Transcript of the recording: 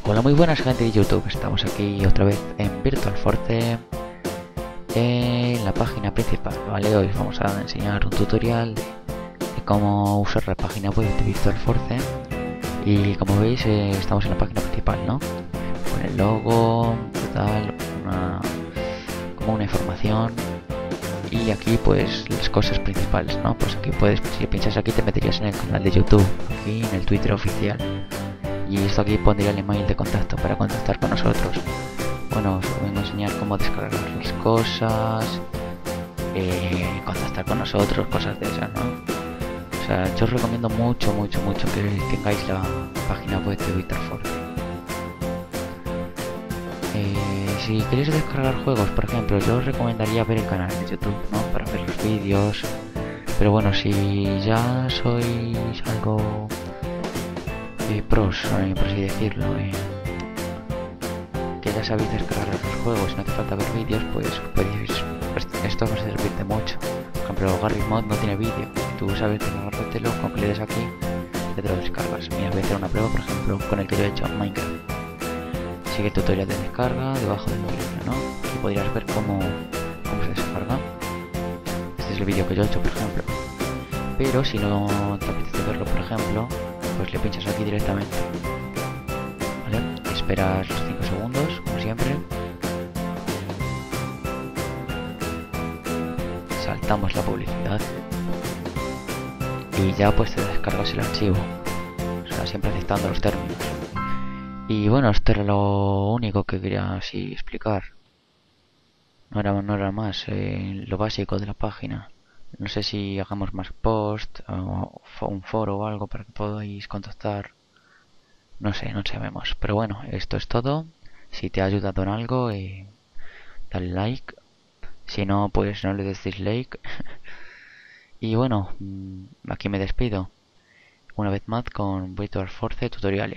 Hola, muy buenas gente de YouTube, estamos aquí otra vez en Virtual Force en la página principal, ¿vale? Hoy os vamos a enseñar un tutorial de cómo usar la página web de Virtual Force y como veis estamos en la página principal, ¿no? Con el logo, tal, como una información y aquí pues las cosas principales, ¿no? Pues aquí puedes, si pinchas aquí te meterías en el canal de YouTube, aquí en el Twitter oficial. Y esto aquí pondría el email de contacto para contactar con nosotros. Bueno, os vengo a enseñar cómo descargar las cosas, contactar con nosotros, cosas de esas, ¿no? O sea, yo os recomiendo mucho que tengáis la página web de Virtual Force. Si queréis descargar juegos, por ejemplo, yo os recomendaría ver el canal de YouTube, ¿no? Para ver los vídeos. Pero bueno, si ya sois algo pros, por así decirlo, que ya sabéis descargar los juegos y no hace falta ver vídeos, pues esto os va a servir de mucho. Por ejemplo, Garry's Mod no tiene vídeo, si tú sabes descargártelo, con que le des aquí ya te lo descargas. Mira, voy a hacer una prueba, por ejemplo, con el que yo he hecho, Minecraft. Sigue el tutorial de descarga debajo del vídeo, ¿no? Aquí podrías ver cómo se descarga. Este es el vídeo que yo he hecho, por ejemplo. Pero si no te apetece verlo, por ejemplo, pues le pinchas aquí directamente, ¿vale? Esperas 5 segundos, como siempre. Saltamos la publicidad y ya pues te descargas el archivo, o sea, siempre aceptando los términos. Y bueno, esto era lo único que quería así explicar. No era más, lo básico de la página. No sé si hagamos más post o un foro o algo para que podáis contactar. No sé, no sabemos. Pero bueno, esto es todo. Si te ha ayudado en algo, dale like. Si no, pues no le des dislike. Y bueno, aquí me despido. Una vez más con Virtual Force Tutoriales.